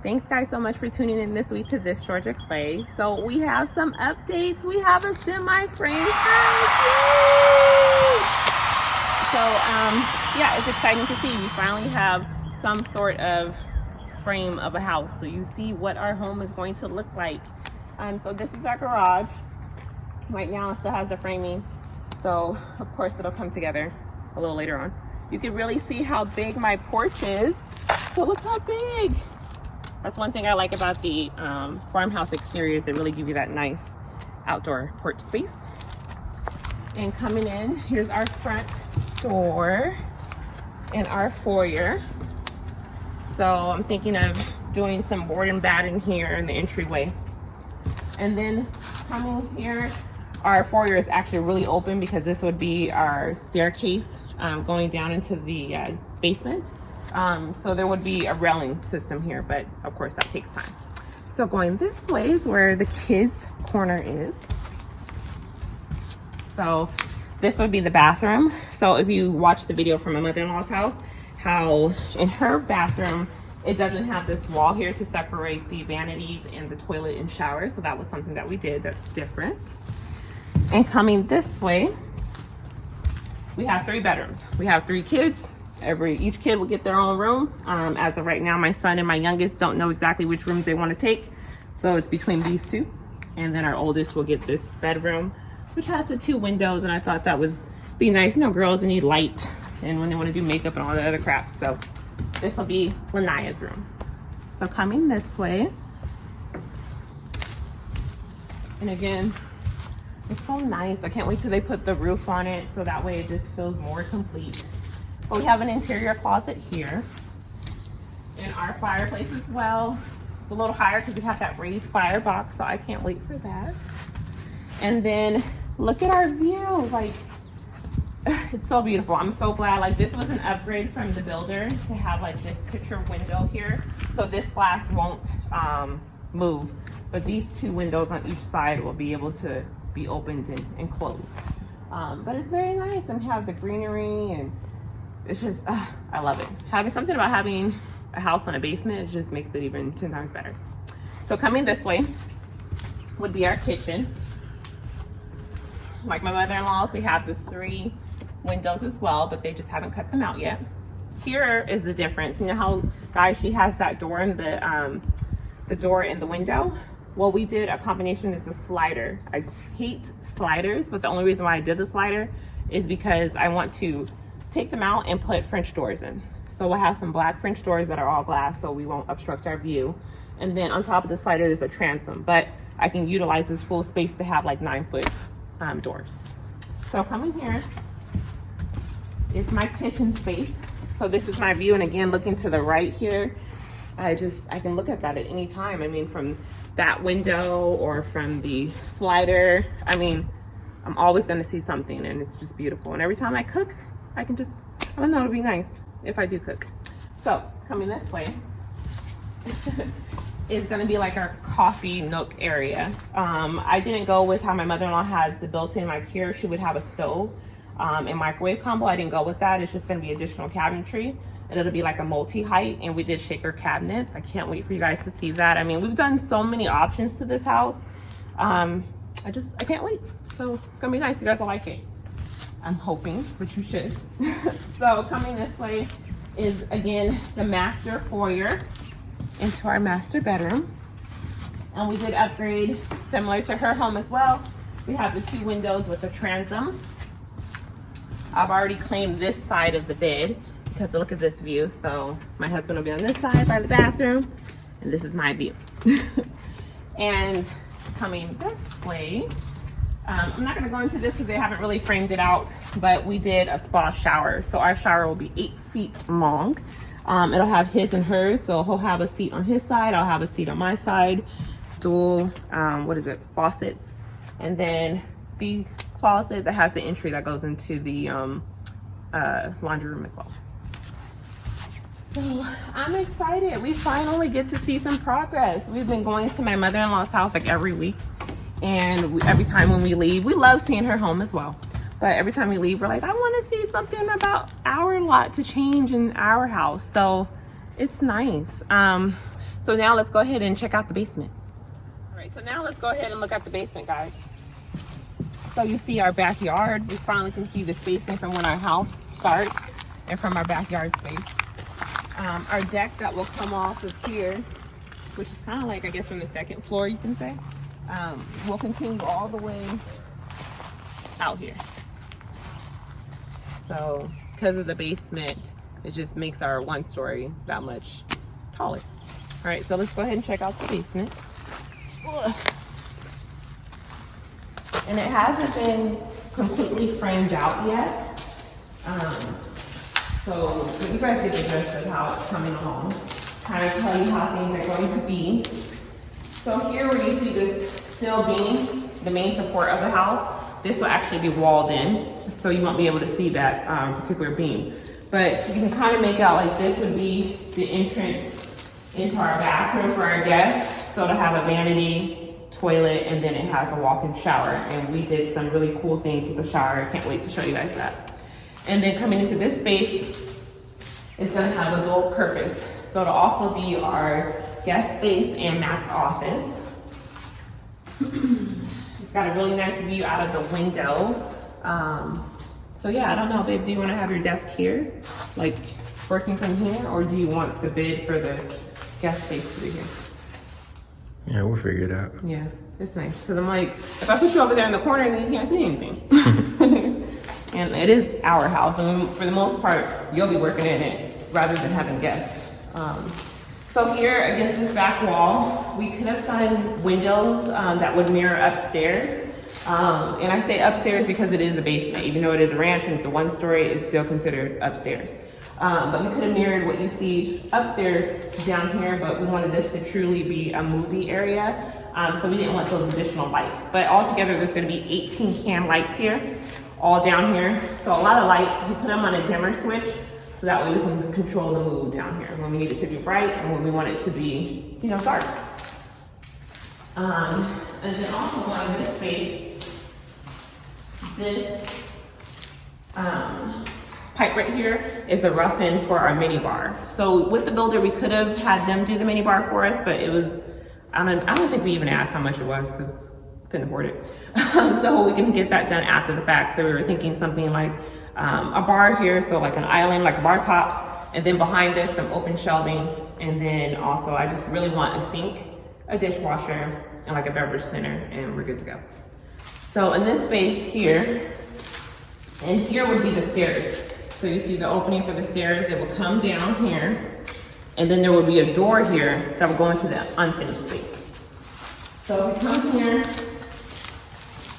Thanks guys so much for tuning in this week to This Georgia Clay. So we have some updates. We have a semi-frame house. Yay! So yeah, it's exciting to see. We finally have some sort of frame of a house. So you see what our home is going to look like. So this is our garage. Right now it still has the framing. So of course it'll come together a little later on. You can really see how big my porch is. So look how big. That's one thing I like about the farmhouse exteriors. They really give you that nice outdoor porch space. And coming in, here's our front door and our foyer. So I'm thinking of doing some board and batten here in the entryway. And then coming here, our foyer is actually really open because this would be our staircase going down into the basement. So there would be a railing system here, but of course that takes time. So going this way is where the kids' corner is. So this would be the bathroom. So if you watch the video from my mother-in-law's house, how in her bathroom, it doesn't have this wall here to separate the vanities and the toilet and shower. So that was something that we did that's different. And coming this way, we have 3 bedrooms. We have 3 kids. Each kid will get their own room. As of right now, my son and my youngest don't know exactly which rooms they want to take. So it's between these 2. And then our oldest will get this bedroom, which has the 2 windows. And I thought that would be nice. You know, girls need light and when they want to do makeup and all that other crap. So this will be Lanaya's room. So coming this way. And again, it's so nice. I can't wait till they put the roof on it. So that way it just feels more complete. We have an interior closet here and our fireplace as well. It's a little higher because we have that raised firebox, so I can't wait for that. And then look at our view. Like, it's so beautiful. I'm so glad. Like, this was an upgrade from the builder to have like this picture window here. So this glass won't move, but these 2 windows on each side will be able to be opened and closed. But it's very nice and have the greenery, and it's just, I love it. Having something about having a house on a basement, it just makes it even 10 times better. So coming this way would be our kitchen. Like my mother-in-law's, we have the 3 windows as well, but they just haven't cut them out yet. Here is the difference. You know how, guys, she has that door in the door in the window? Well, we did a combination. It's a slider. I hate sliders, but the only reason why I did the slider is because I want to take them out and put French doors in. So we'll have some black French doors that are all glass so we won't obstruct our view. And then on top of the slider, there's a transom, but I can utilize this full space to have like 9-foot doors. So coming here is my kitchen space. So this is my view. And again, looking to the right here, I can look at that at any time. I mean, from that window or from the slider, I mean, I'm always gonna see something, and it's just beautiful. And every time I cook, I can just, I don't know, it'll be nice if I do cook. So coming this way is gonna be like our coffee nook area. I didn't go with how my mother-in-law has the built-in, like here she would have a stove and microwave combo. I didn't go with that. It's just gonna be additional cabinetry, and it'll be like a multi-height, and we did shaker cabinets. I can't wait for you guys to see that. I mean, we've done so many options to this house. I can't wait. So it's gonna be nice. You guys will like it. I'm hoping, but you should. So coming this way is, again, the master foyer into our master bedroom. And we did upgrade similar to her home as well. We have the 2 windows with a transom. I've already claimed this side of the bed because look at this view. So my husband will be on this side by the bathroom, and this is my view. And coming this way, I'm not gonna go into this because they haven't really framed it out, but we did a spa shower. So our shower will be 8 feet long. It'll have his and hers. So he'll have a seat on his side. I'll have a seat on my side. Dual, faucets. And then the closet that has the entry that goes into the laundry room as well. So I'm excited. We finally get to see some progress. We've been going to my mother-in-law's house like every week. And every time when we leave, we love seeing her home as well. But every time we leave, we're like, I want to see something about our lot to change in our house. So it's nice. So now let's go ahead and check out the basement. All right, so now let's go ahead and look at the basement, guys. So you see our backyard. We finally can see the spacing from when our house starts and from our backyard space. Our deck that will come off of here, which is kind of like, I guess, from the second floor, you can say, will continue all the way out here. So because of the basement, it just makes our one story that much taller. All right, so let's go ahead and check out the basement. Ugh. And it hasn't been completely framed out yet. So you guys get the gist of how it's coming along. Kind of tell you how things are going to be. So here where you see this steel beam, the main support of the house, this will actually be walled in. So you won't be able to see that particular beam. But you can kind of make out like this would be the entrance into our bathroom for our guests. So to have a vanity, toilet, and then it has a walk-in shower. And we did some really cool things with the shower. I can't wait to show you guys that. And then coming into this space, it's gonna have a dual purpose. So it'll also be our guest space and Matt's office. It's got a really nice view out of the window. So yeah, I don't know, babe, do you wanna have your desk here? Like working from here, or do you want the bed for the guest space to be here? Yeah, we'll figure it out. Yeah, it's nice. Cause I'm like, if I put you over there in the corner, then you can't see anything. And it is our house, and for the most part, you'll be working in it rather than having guests. So here against this back wall, we could have done windows that would mirror upstairs. And I say upstairs because it is a basement. Even though it is a ranch and it's a one story, it's still considered upstairs. But we could have mirrored what you see upstairs down here, but we wanted this to truly be a movie area. So we didn't want those additional lights. But altogether, there's gonna be 18 can lights here, all down here. So a lot of lights, we put them on a dimmer switch, so that way we can control the mood down here when we need it to be bright and when we want it to be, you know, dark. And then also going in this space, this pipe right here is a rough-in for our mini bar. So with the builder, we could have had them do the mini bar for us, but it was, I don't think we even asked how much it was because couldn't afford it. So we can get that done after the fact. So we were thinking something like a bar here, so like an island, like a bar top, and then behind this some open shelving, and then also I just really want a sink, a dishwasher, and like a beverage center, and we're good to go. So in this space here, and here would be the stairs. So you see the opening for the stairs, it will come down here, and then there will be a door here that will go into the unfinished space. So if you come here,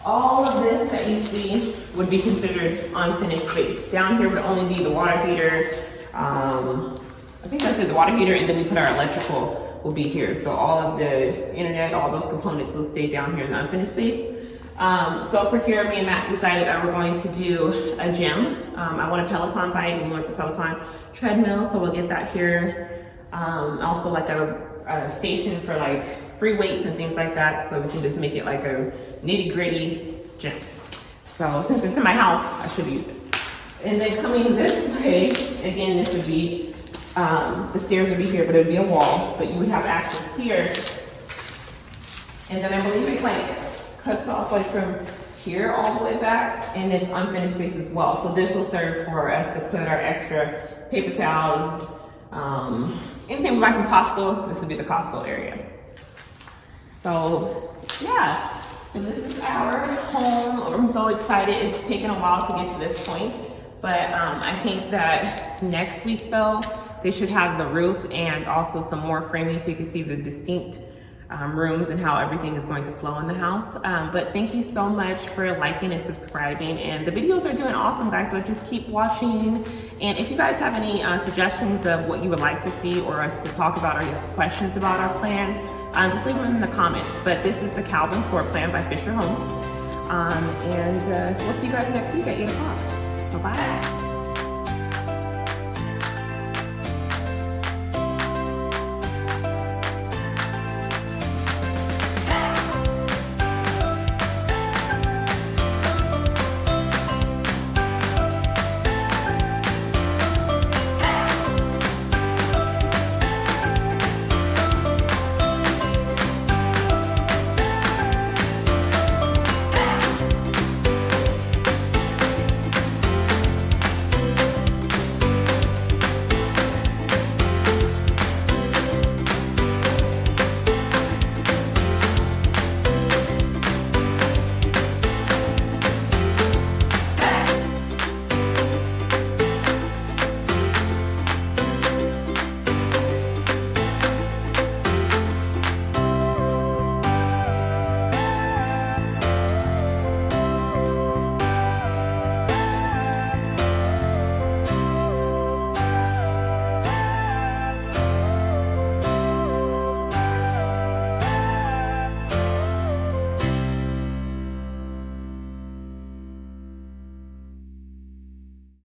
all of this that you see would be considered unfinished space. Down here would only be the water heater. I think that's it, the water heater, and then we put our electrical will be here. So all of the internet, all those components will stay down here in the unfinished space. So for here, me and Matt decided that we're going to do a gym. I want a Peloton bike, and he wants a Peloton treadmill, so we'll get that here. Also like a station for like free weights and things like that, so we can just make it like a nitty-gritty gym. So since it's in my house, I should use it. And then coming this way, again, this would be, the stairs would be here, but it would be a wall, but you would have access here. And then I believe it like cuts off like from here all the way back, and it's unfinished space as well. So this will serve for us to put our extra paper towels, anything we buy from Costco, this would be the Costco area. So yeah, so this is our home. I'm so excited. It's taken a while to get to this point, but I think that next week though, they should have the roof and also some more framing so you can see the distinct rooms and how everything is going to flow in the house. But thank you so much for liking and subscribing, and the videos are doing awesome, guys, so just keep watching. And if you guys have any suggestions of what you would like to see or us to talk about, or you have questions about our plan, just leave them in the comments. But this is the Calvin Floorplan by Fischer Homes, and we'll see you guys next week at 8 o'clock. So bye.